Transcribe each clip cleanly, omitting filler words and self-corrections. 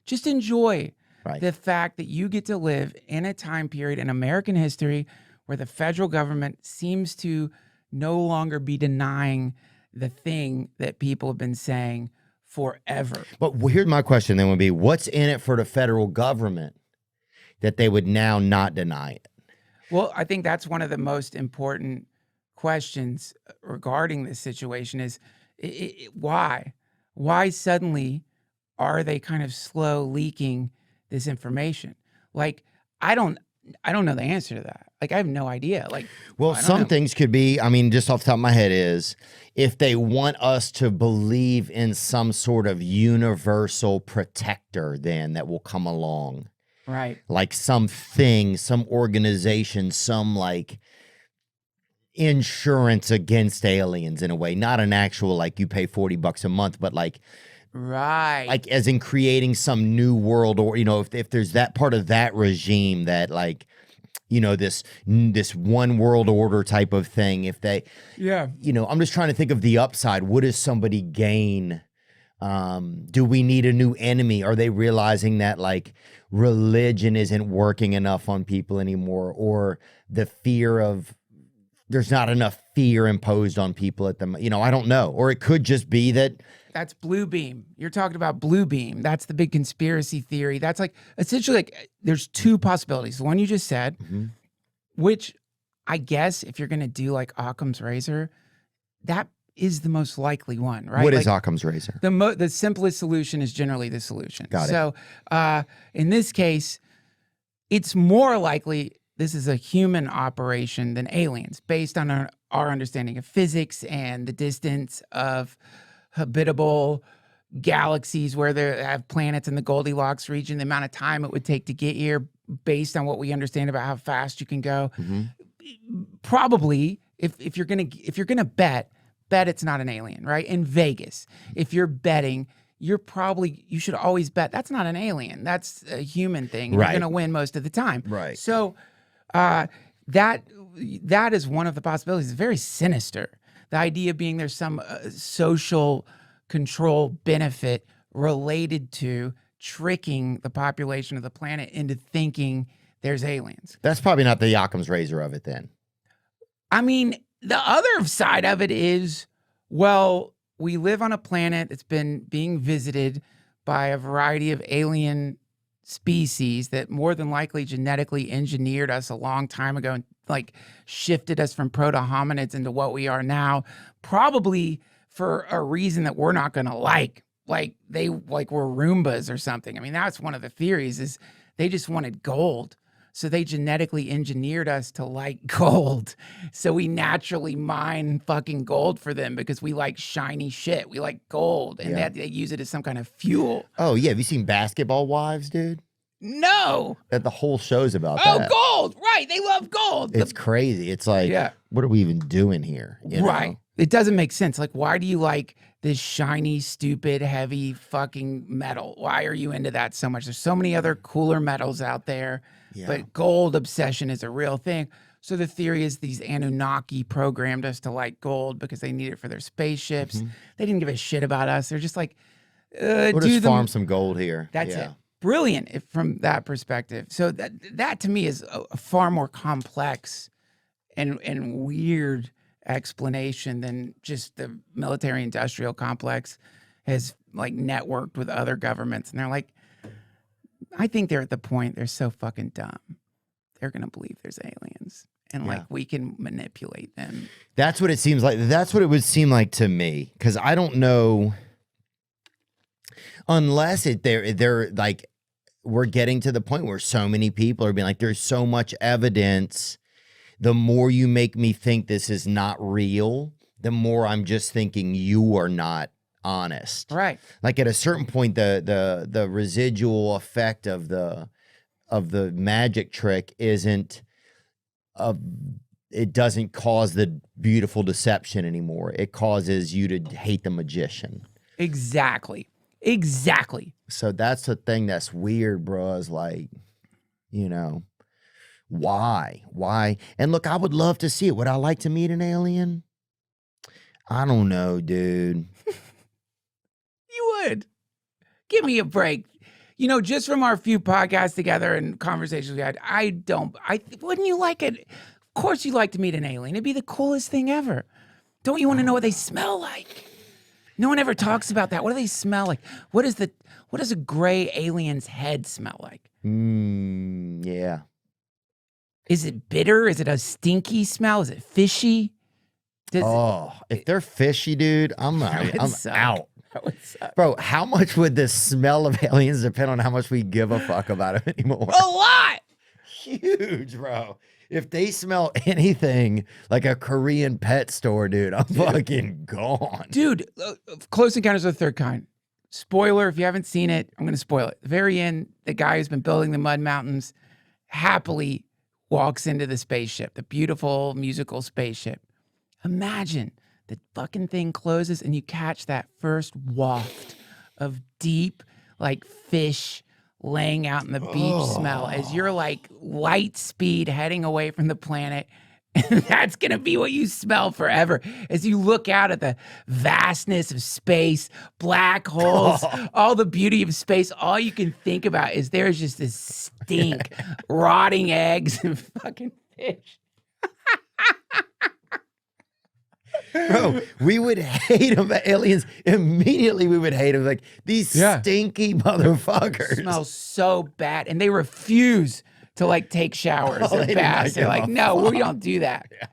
Just enjoy Right. the fact that you get to live in a time period in American history where the federal government seems to no longer be denying the thing that people have been saying forever. But here's my question then would be, what's in it for the federal government that they would now not deny it? Well, I think that's one of the most important questions regarding this situation is why? Why suddenly are they kind of slow leaking this information? Like, I don't know the answer to that. Like, I have no idea. Like, Well, I don't some know. things could be, I mean, just off the top of my head is if they want us to believe in some sort of universal protector then that will come along. Right. Like something, some organization, some like insurance against aliens in a way, not an actual like you pay $40 a month, but like Right. like as in creating some new world, or you know, if there's that part of that regime that like, you know, this one world order type of thing, if they, Yeah. you know, I'm just trying to think of the upside. What does somebody gain? Do we need a new enemy? Are they realizing that like religion isn't working enough on people anymore, or the fear of there's not enough fear imposed on people at the, you know, I don't know. Or it could just be that That's blue beam. You're talking about blue beam. That's the big conspiracy theory. That's like essentially like there's two possibilities. The one you just said, which I guess if you're going to do like Occam's razor, that is the most likely one, right? what is like, Occam's razor? the simplest solution is generally the solution. Got it. So in this case, it's more likely this is a human operation than aliens, based on our understanding of physics and the distance of habitable galaxies where they have planets in the Goldilocks region, the amount of time it would take to get here, based on what we understand about how fast you can go. Probably, if you're gonna bet it's not an alien, right? In Vegas, if you're betting, you should always bet that's not an alien. That's a human thing. And Right. You're gonna win most of the time. Right. So that is one of the possibilities. It's very sinister. The idea being there's some social control benefit related to tricking the population of the planet into thinking there's aliens. That's probably not the Occam's razor of it then. I mean, the other side of it is, well, we live on a planet that's been being visited by a variety of alien species that more than likely genetically engineered us a long time ago and like shifted us from proto-hominids into what we are now, probably for a reason that we're not going to like they like were Roombas or something. I mean, that's one of the theories is they just wanted gold. So they genetically engineered us to like gold. So we naturally mine fucking gold for them because we like shiny shit. We like gold. And Yeah. they use it as some kind of fuel. Oh yeah, have you seen Basketball Wives, dude? No. That the whole show's about Oh, that. gold. Right. They love gold. It's crazy. It's like, Yeah. what are we even doing here? You know? Right. It doesn't make sense. Like, why do you like this shiny, stupid, heavy fucking metal? Why are you into that so much? There's so many other cooler metals out there, Yeah. but gold obsession is a real thing. So the theory is these Anunnaki programmed us to like gold because they need it for their spaceships. They didn't give a shit about us. They're just like, We'll do just them. farm some gold here. That's Yeah. it. Brilliant from that perspective. So that to me is a far more complex and weird explanation than just the military industrial complex has like networked with other governments. And they're like, I think they're at the point they're so fucking dumb. They're going to believe there's aliens and like we can manipulate them. That's what it seems like. That's what it would seem like to me. Cause I don't know unless they're like, we're getting to the point where so many people are being like, there's so much evidence. The more you make me think this is not real, the more I'm just thinking you are not honest. Right. Like at a certain point, the residual effect of the magic trick isn't it doesn't cause the beautiful deception anymore. It causes you to hate the magician. Exactly. So that's the thing that's weird, bro, is like, you know, why? And look, I would love to see it. Would I like to meet an alien? I don't know, dude. You would. Give me a break. You know, just from our few podcasts together and conversations we had, wouldn't you like it? Of course you'd like to meet an alien. It'd be the coolest thing ever. Don't you want to know what they smell like? No one ever talks about that. What do they smell like? What does a gray alien's head smell like? Yeah. Is it bitter? Is it a stinky smell? Is it fishy? If they're fishy, dude, I'm out. That would suck. Bro, how much would the smell of aliens depend on how much we give a fuck about them anymore? A lot. Huge, bro. If they smell anything like a Korean pet store, dude, I'm fucking gone. Dude, Close Encounters of the Third Kind. Spoiler, if you haven't seen it, I'm going to spoil it. At the very end, the guy who's been building the Mud Mountains happily walks into the spaceship, the beautiful musical spaceship. Imagine the fucking thing closes and you catch that first waft of deep, like fish laying out in the beach smell as you're like light speed heading away from the planet. And that's going to be what you smell forever as you look out at the vastness of space, black holes, all the beauty of space. All you can think about is there's just this stink, rotting eggs and fucking fish. Bro, we would hate them, aliens. Immediately we would hate them. Like, these stinky motherfuckers. Smell so bad. And they refuse to like take showers and baths. They're like, no, we don't do that. Yeah.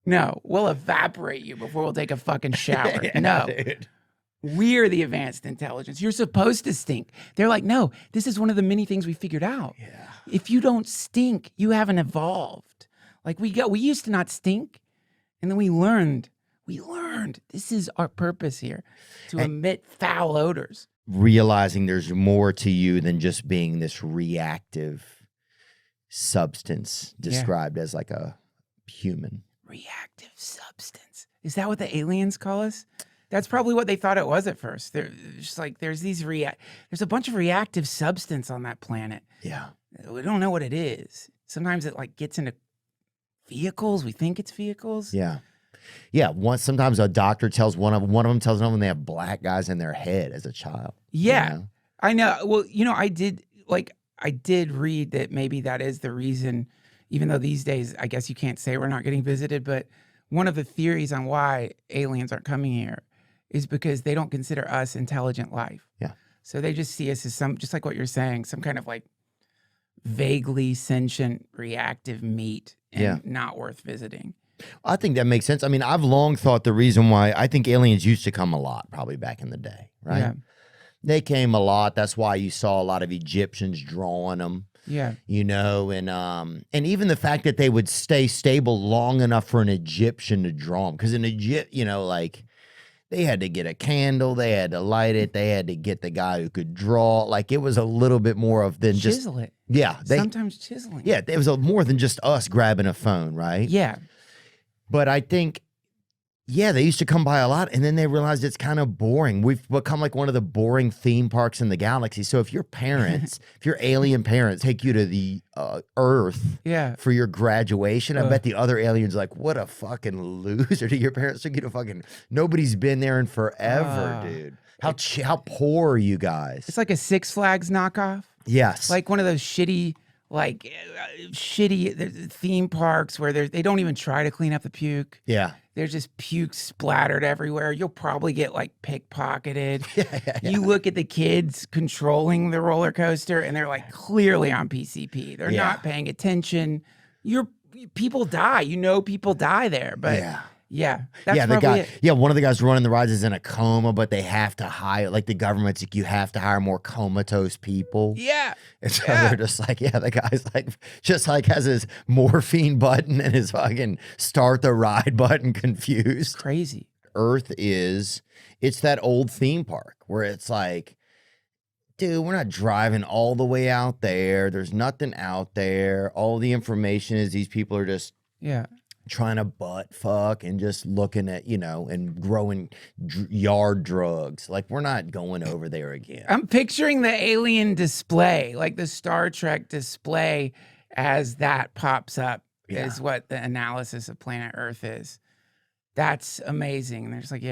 No, we'll evaporate you before we'll take a fucking shower. No. Dude. We're the advanced intelligence. You're supposed to stink. They're like, no, this is one of the many things we figured out. Yeah. If you don't stink, you haven't evolved. Like we used to not stink. And then we learned this is our purpose here, to emit foul odors. Realizing there's more to you than just being this reactive substance described as like a human. Reactive substance. Is that what the aliens call us? That's probably what they thought it was at first. They're just like, there's a bunch of reactive substance on that planet. Yeah. We don't know what it is. Sometimes it like gets into vehicles. We think it's vehicles. Yeah. Yeah. Sometimes a doctor tells one of them tells them they have black guys in their head as a child. Yeah. You know? I know. Well, you know, I did read that maybe that is the reason, even though these days, I guess you can't say we're not getting visited, but one of the theories on why aliens aren't coming here is because they don't consider us intelligent life. Yeah. So they just see us as just like what you're saying, some kind of like vaguely sentient reactive meat and not worth visiting. I think that makes sense. I mean, I've long thought the reason why I think aliens used to come a lot, probably back in the day, right? Yeah. They came a lot. That's why you saw a lot of Egyptians drawing them. Yeah. You know, and even the fact that they would stay stable long enough for an Egyptian to draw them. Because in Egypt, you know, like they had to get a candle, they had to light it, they had to get the guy who could draw. Like it was a little bit more of than just chisel it. Yeah. Sometimes chiseling. Yeah, it was more than just us grabbing a phone, right? Yeah. But I think, yeah, they used to come by a lot, and then they realized it's kind of boring. We've become like one of the boring theme parks in the galaxy. So if your parents, if your alien parents take you to the Earth for your graduation, I bet the other aliens are like, what a fucking loser. Your parents took you to fucking, nobody's been there in forever, dude. How poor are you guys? It's like a Six Flags knockoff. Yes. Like one of those shitty theme parks where they don't even try to clean up the puke. Yeah. There's just puke splattered everywhere. You'll probably get like pickpocketed. Yeah. You look at the kids controlling the roller coaster and they're like clearly on PCP. They're not paying attention. People die. You know, people die there, but that's probably it. Yeah, one of the guys running the rides is in a coma, but they have to hire, like the government's like, you have to hire more comatose people. Yeah. And so they're just like, the guy's like, just like has his morphine button and his fucking start the ride button confused. It's crazy. Earth it's that old theme park where it's like, dude, we're not driving all the way out there. There's nothing out there. All the information is these people are just trying to butt fuck and just looking at, you know, and growing yard drugs. Like, we're not going over there again. I'm picturing the alien display, like the Star Trek display, as that pops up is what the analysis of planet Earth is. That's amazing. And they're just like,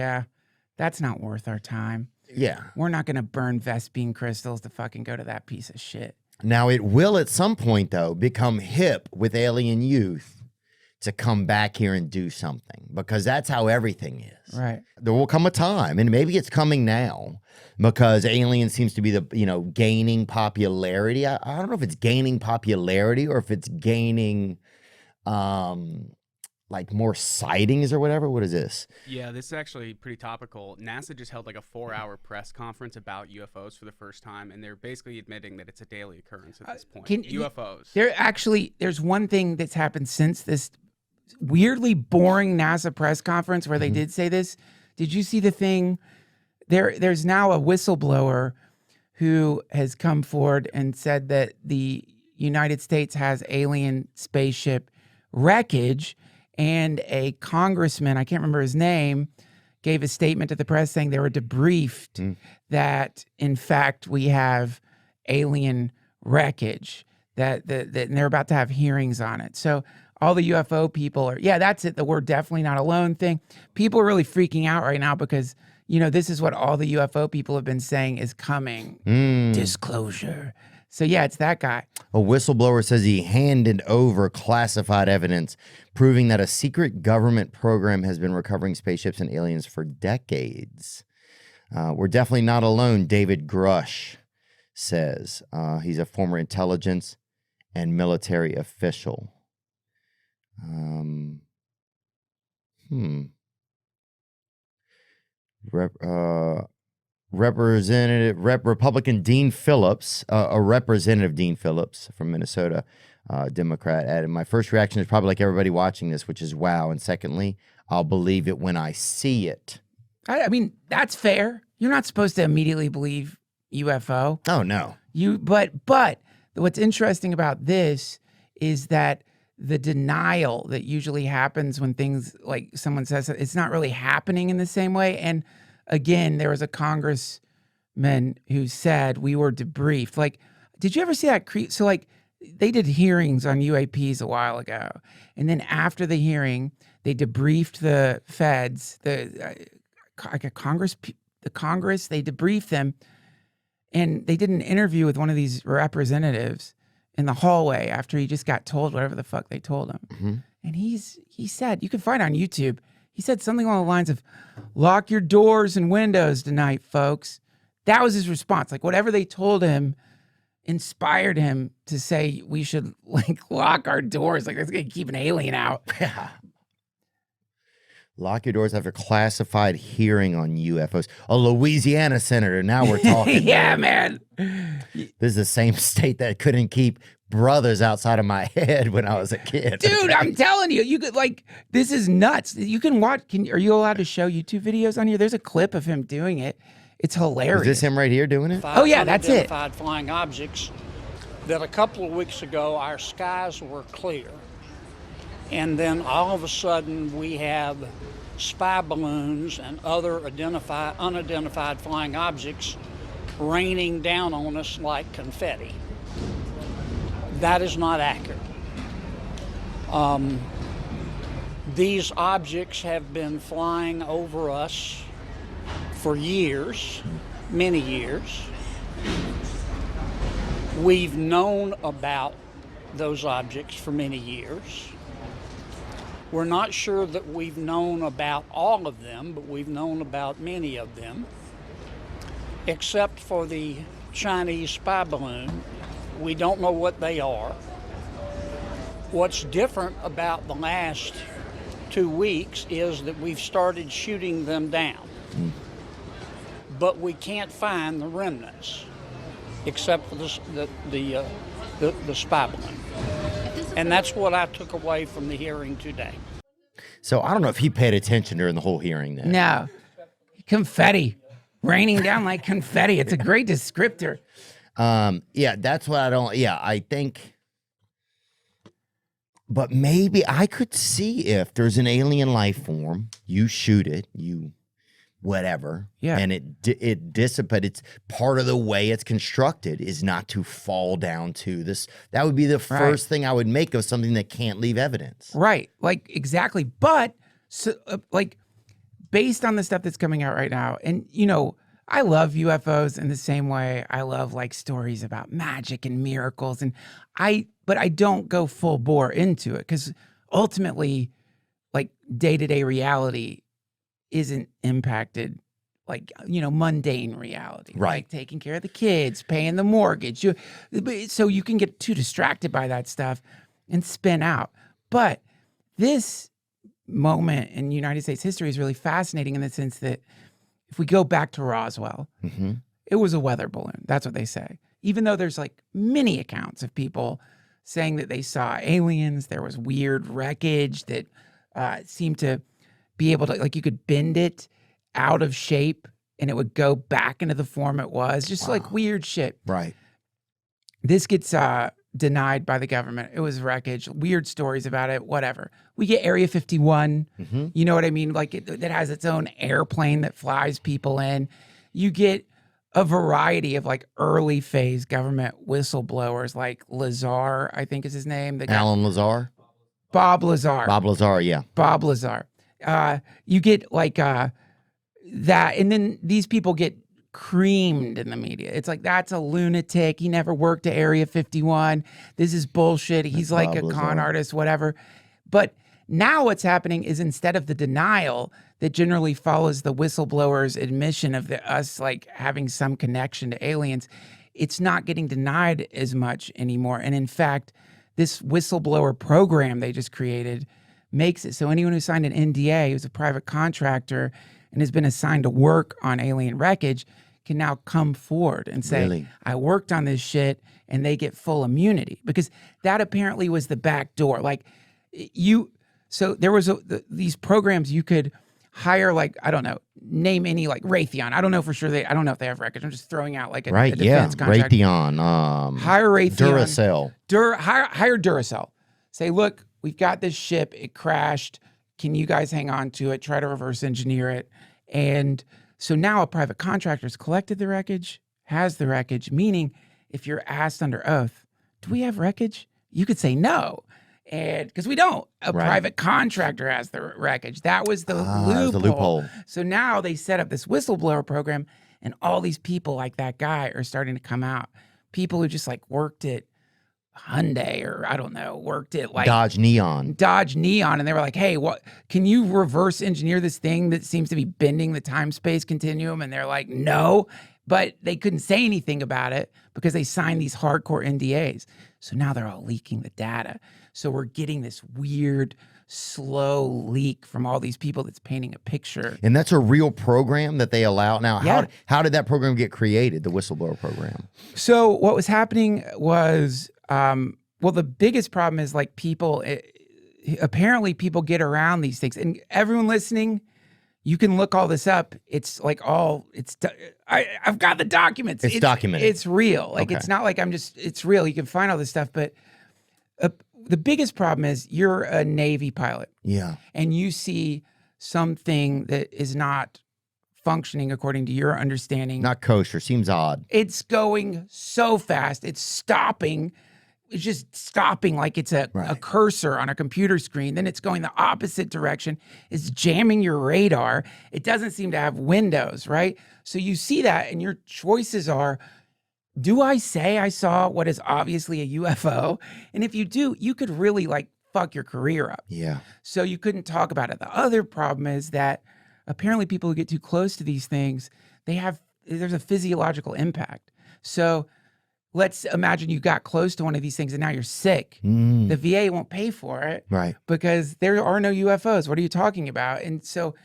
that's not worth our time. Yeah. We're not going to burn Vespine crystals to fucking go to that piece of shit. Now, it will at some point, though, become hip with alien youth to come back here and do something, because that's how everything is. Right. There will come a time, and maybe it's coming now, because alien seems to be gaining popularity. I don't know if it's gaining popularity or if it's gaining like more sightings or whatever. What is this? Yeah, this is actually pretty topical. NASA just held like a 4-hour press conference about UFOs for the first time, and they're basically admitting that it's a daily occurrence at this point. UFOs. There's one thing that's happened since this weirdly boring NASA press conference where they did say this. Did you see the thing? There's now a whistleblower who has come forward and said that the United States has alien spaceship wreckage, and a congressman, I can't remember his name, gave a statement to the press saying they were debriefed that, in fact, we have alien wreckage, that and they're about to have hearings on it. So all the UFO people are, that's it, the we're definitely not alone thing. People are really freaking out right now because, this is what all the UFO people have been saying is coming. Disclosure. So, it's that guy. A whistleblower says he handed over classified evidence proving that a secret government program has been recovering spaceships and aliens for decades. We're definitely not alone, David Grush says. He's a former intelligence and military official. Republican Dean Phillips, a representative Dean Phillips from Minnesota, Democrat, added, my first reaction is probably like everybody watching this, which is wow. And secondly, I'll believe it when I see it. I mean, that's fair. You're not supposed to immediately believe UFO. Oh, no. But what's interesting about this is that the denial that usually happens when things like someone says it's not really happening in the same way. And again, there was a congressman who said we were debriefed. Like, did you ever see that? So like they did hearings on UAPs a while ago. And then after the hearing, they debriefed the feds, the Congress, they debriefed them. And they did an interview with one of these representatives in the hallway after he just got told whatever the fuck they told him. Mm-hmm. And he said, you can find it on YouTube, he said something along the lines of, lock your doors and windows tonight, folks. That was his response. Like whatever they told him inspired him to say we should like lock our doors. Like that's going to keep an alien out. Yeah. Lock your doors after classified hearing on UFOs. A Louisiana senator. Now we're talking. Yeah, man. This is the same state that couldn't keep brothers outside of my head when I was a kid. Dude, I'm telling you, you could like, this is nuts. You can watch, are you allowed to show YouTube videos on here? There's a clip of him doing it. It's hilarious. Is this him right here doing it? Oh yeah, that's it. Unidentified flying objects that a couple of weeks ago, our skies were clear. And then all of a sudden we have spy balloons and other unidentified flying objects raining down on us like confetti. That is not accurate. These objects have been flying over us for years, many years. We've known about those objects for many years. We're not sure that we've known about all of them, but we've known about many of them. Except for the Chinese spy balloon, we don't know what they are. What's different about the last 2 weeks is that we've started shooting them down. But we can't find the remnants, except for the spy balloon. And that's what I took away from the hearing today. So I don't know if he paid attention during the whole hearing then. No. Confetti. Raining down like confetti. It's a great descriptor. Yeah, that's what I don't, I think, but maybe I could see if there's an alien life form, you shoot it, whatever. Yeah. And it dissipates. It's part of the way it's constructed is not to fall down to this. That would be the first thing I would make of something that can't leave evidence. Right. Like exactly. But so like based on the stuff that's coming out right now, and I love UFOs in the same way I love like stories about magic and miracles, but I don't go full bore into it because ultimately, like day-to-day reality isn't impacted like, mundane reality, Right. like taking care of the kids, paying the mortgage. So you can get too distracted by that stuff and spin out. But this moment in United States history is really fascinating in the sense that if we go back to Roswell, it was a weather balloon. That's what they say. Even though there's like many accounts of people saying that they saw aliens, there was weird wreckage that seemed to be able to, like, you could bend it out of shape and it would go back into the form it was. Just like weird shit. Right. This gets denied by the government. It was wreckage, weird stories about it, whatever. We get Area 51. You know what I mean? Like that has its own airplane that flies people in. You get a variety of like early phase government whistleblowers, like Lazar, I think is his name. Alan Lazar? Bob Lazar. Bob Lazar, yeah. Bob Lazar. You get like that, and then these people get creamed in the media. It's like, that's a lunatic. He never worked at Area 51. This is bullshit. He's like Bob a con Lazar. artist, whatever. But now what's happening is instead of the denial that generally follows the whistleblower's admission of us like having some connection to aliens, it's not getting denied as much anymore. And in fact, this whistleblower program they just created makes it so anyone who signed an NDA, who's a private contractor and has been assigned to work on alien wreckage, can now come forward and say, Really? I worked on this shit, and they get full immunity. Because that apparently was the back door. Like so there was these programs you could hire, like, I don't know, name any, like Raytheon. I don't know for sure. I don't know if they have wreckage. I'm just throwing out like a defense contract. Raytheon. Hire Raytheon. Duracell. Hire Duracell. Say, look, we've got this ship. It crashed. Can you guys hang on to it? Try to reverse engineer it. And so now a private contractor's collected the wreckage, has the wreckage, meaning if you're asked under oath, do we have wreckage? You could say no. And because we don't, a private contractor has the wreckage. That was the loophole. So now they set up this whistleblower program, and all these people like that guy are starting to come out. People who just like worked at Hyundai, or I don't know, worked at like Dodge Neon. And they were like, hey, what, can you reverse engineer this thing that seems to be bending the time-space continuum? And they're like, no, but they couldn't say anything about it because they signed these hardcore NDAs. So now they're all leaking the data. So we're getting this weird, slow leak from all these people that's painting a picture. And that's a real program that they allow. Now, Yeah. how did that program get created, the whistleblower program? So what was happening was, well, the biggest problem is like apparently people get around these things. And everyone listening, you can look all this up. It's like I've got the documents. It's documented. It's real. Like, Okay. it's not like it's real. You can find all this stuff. But the biggest problem is you're a Navy pilot. Yeah. And you see something that is not functioning according to your understanding. Not kosher. Seems odd. It's going so fast. It's stopping. It's just stopping like it's a cursor on a computer screen. Then it's going the opposite direction. It's jamming your radar. It doesn't seem to have windows, right? So you see that, and your choices are, do I say I saw what is obviously a UFO? And if you do, you could really like fuck your career up. Yeah. So you couldn't talk about it. The other problem is that apparently people who get too close to these things, there's a physiological impact. So let's imagine you got close to one of these things and now you're sick. The VA won't pay for it. Right. Because there are no UFOs. What are you talking about? And so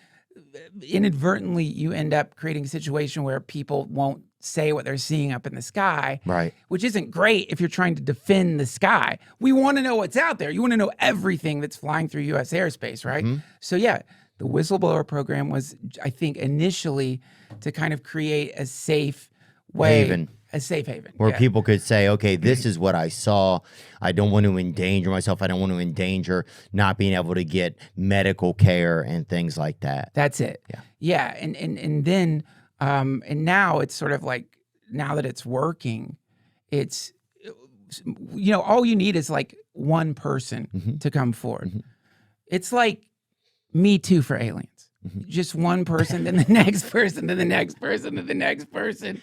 inadvertently you end up creating a situation where people won't say what they're seeing up in the sky. Right. Which isn't great if you're trying to defend the sky. We want to know what's out there. You want to know everything that's flying through U.S. airspace, right? So yeah, the whistleblower program was, I think, initially to kind of create a safe way. A safe haven. Where people could say, okay, this is what I saw. I don't want to endanger myself. I don't want to endanger not being able to get medical care and things like that. That's it. Yeah. Yeah. And then, and now it's sort of like, now that it's working, it's, all you need is like one person to come forward. It's like Me Too for aliens. just one person, then the next person, then the next person, then the next person.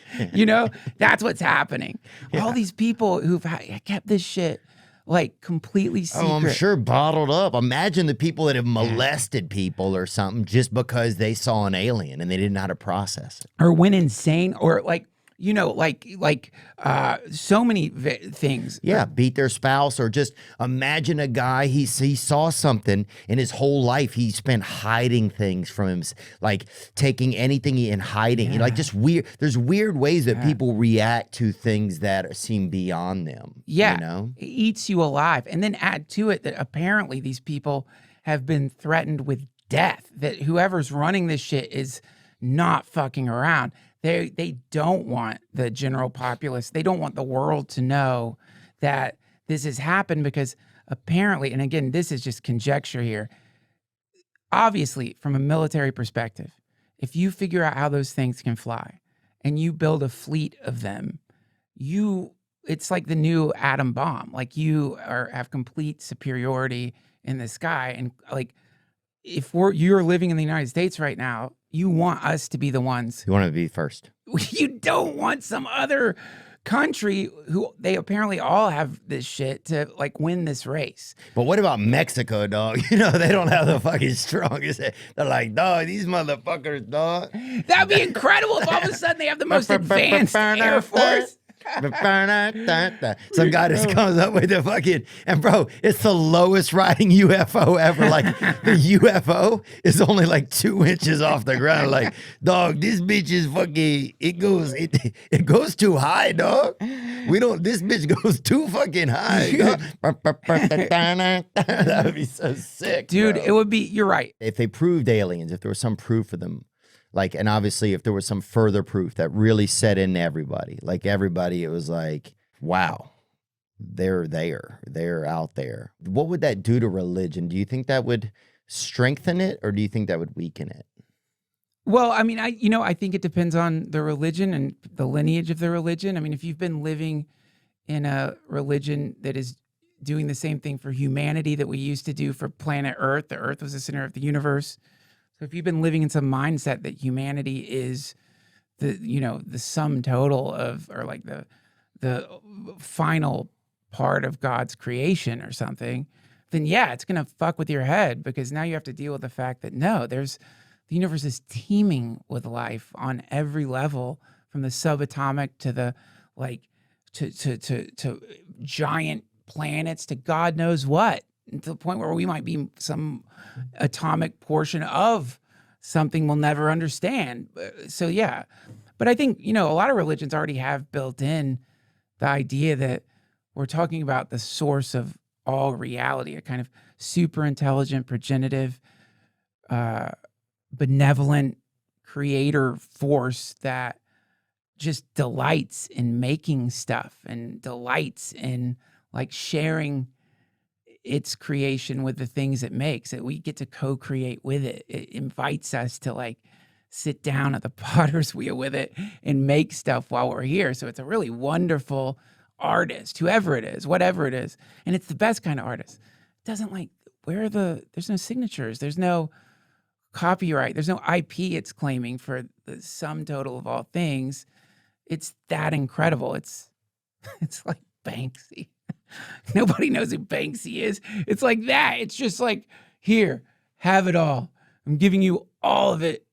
That's what's happening. Yeah. All these people who've kept this shit like completely secret. Oh, I'm sure bottled up. Imagine the people that have molested people or something just because they saw an alien and they didn't know how to process it. Or went insane, or so many things. Yeah, beat their spouse, or just imagine a guy, he saw something in his whole life. He spent hiding things from him, like taking anything and hiding. Yeah. Like just weird. There's weird ways that people react to things that seem beyond them. Yeah, it eats you alive. And then add to it that apparently these people have been threatened with death, that whoever's running this shit is not fucking around. They don't want the general populace. They don't want the world to know that this has happened, because apparently, and again, this is just conjecture here, obviously, from a military perspective, if you figure out how those things can fly and you build a fleet of them, it's like the new atom bomb. Like you have complete superiority in the sky. And like, if you're living in the United States right now, you want us to be the ones. You want to be first. You don't want some other country who they apparently all have this shit to like win this race. But what about Mexico, dog? They don't have the fucking strongest. They're like, dog, these motherfuckers, dog. That'd be incredible if all of a sudden they have the most advanced Air Force. Some guy just comes up with the fucking, and bro, it's the lowest riding UFO ever. Like the UFO is only like 2 inches off the ground. Like, dog, this bitch is fucking, it goes too high, dog. This bitch goes too fucking high. That would be so sick, dude. bro. It would be, you're right. If they proved aliens, if there was some proof of them, like, and obviously if there was some further proof that really set into everybody, like everybody, it was like, wow, they're there, they're out there. What would that do to religion? Do you think that would strengthen it, or do you think that would weaken it? Well, I mean, I think it depends on the religion and the lineage of the religion. I mean, if you've been living in a religion that is doing the same thing for humanity that we used to do for planet Earth, the Earth was the center of the universe. So if you've been living in some mindset that humanity is the sum total of, or like the final part of God's creation or something, then yeah, it's going to fuck with your head, because now you have to deal with the fact that the universe is teeming with life on every level, from the subatomic to the to giant planets to God knows what, to the point where we might be some atomic portion of something we'll never understand. So yeah, but I think, a lot of religions already have built in the idea that we're talking about the source of all reality, a kind of super intelligent, progenitive, benevolent creator force that just delights in making stuff and delights in like sharing its creation with the things it makes, that we get to co-create with it. It invites us to like sit down at the potter's wheel with it and make stuff while we're here. So it's a really wonderful artist, whoever it is, whatever it is. And it's the best kind of artist. It doesn't like, there's no signatures, there's no copyright, there's no IP it's claiming for the sum total of all things. It's that incredible. It's like Banksy. Nobody knows who Banksy is. It's like that. It's just like, here, have it all. I'm giving you all of it.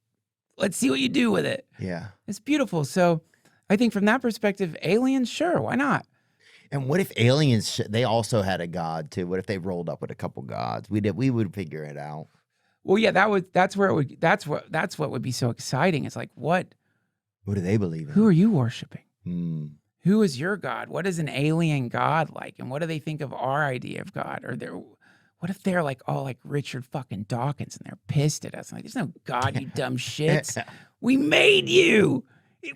Let's see what you do with it. Yeah. It's beautiful. So I think from that perspective, aliens, sure, why not? And what if aliens, they also had a god too? What if they rolled up with a couple gods? We would figure it out. Well, yeah, that's what would be so exciting. It's like, what do they believe in? Who are you worshiping? Hmm. Who is your God? What is an alien God like? And what do they think of our idea of God? What if they're like all like Richard fucking Dawkins and they're pissed at us? Like, there's no God, you dumb shits. We made you.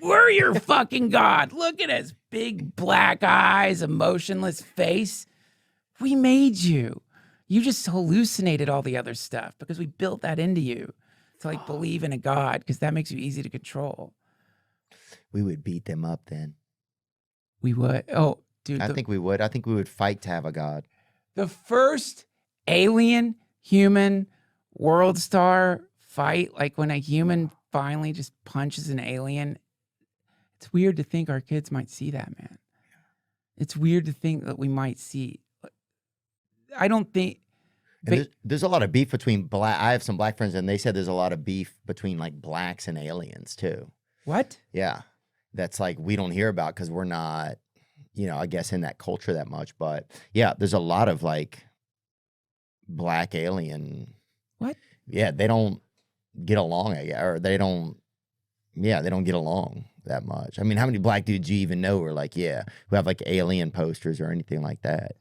We're your fucking God. Look at us. Big black eyes, a motionless face. We made you. You just hallucinated all the other stuff because we built that into you to like believe in a God, because that makes you easy to control. We would beat them up then. We would. Oh, dude. I think we would. I think we would fight to have a God. The first alien human world star fight, like when a human finally just punches an alien, it's weird to think our kids might see that, man. It's weird to think that we might see. I don't think. And there's a lot of beef between black. I have some black friends, and they said there's a lot of beef between like blacks and aliens too. What? Yeah, that's like we don't hear about because we're not, I guess in that culture that much. But yeah, there's a lot of like black alien. What? Yeah, they don't get along, I guess, or they don't. Yeah, they don't get along that much. I mean, how many black dudes you even know are like, who have like alien posters or anything like that,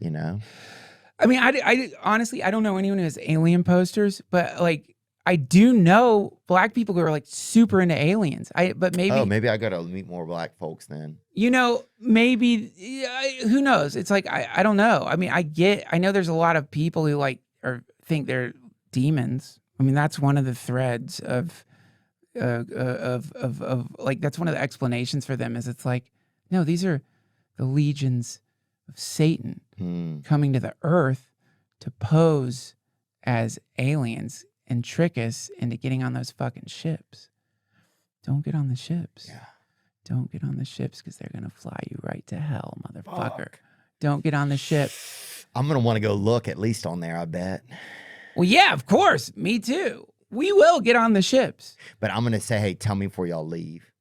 I mean, I honestly, I don't know anyone who has alien posters, but like, I do know black people who are like super into aliens. But maybe. Oh, maybe I got to meet more black folks then. Maybe, who knows? It's like, I don't know. I mean, I know there's a lot of people who like, or think they're demons. I mean, that's one of the threads of like, that's one of the explanations for them is it's like, no, these are the legions of Satan coming to the earth to pose as aliens and trick us into getting on those fucking ships. Don't get on the ships. Yeah. Don't get on the ships because they're going to fly you right to hell, motherfucker. Fuck. Don't get on the ship. I'm going to want to go look at least on there, I bet. Well, yeah, of course. Me too. We will get on the ships. But I'm going to say, hey, tell me before y'all leave.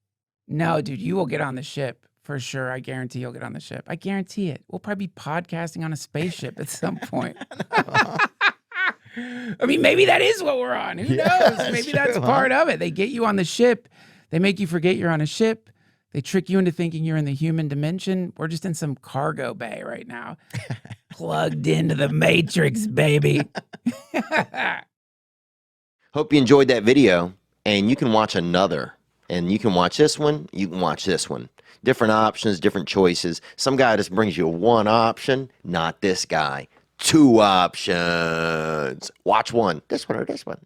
No, dude, you will get on the ship. For sure. I guarantee you'll get on the ship. I guarantee it. We'll probably be podcasting on a spaceship at some point. I mean, maybe that is what we're on. Who knows? Maybe that's part of it. They get you on the ship. They make you forget you're on a ship. They trick you into thinking you're in the human dimension. We're just in some cargo bay right now. Plugged into the Matrix, baby. Hope you enjoyed that video. And you can watch another. And you can watch this one. You can watch this one. Different options, different choices. Some guy just brings you one option, not this guy. Two options. Watch one. This one or this one.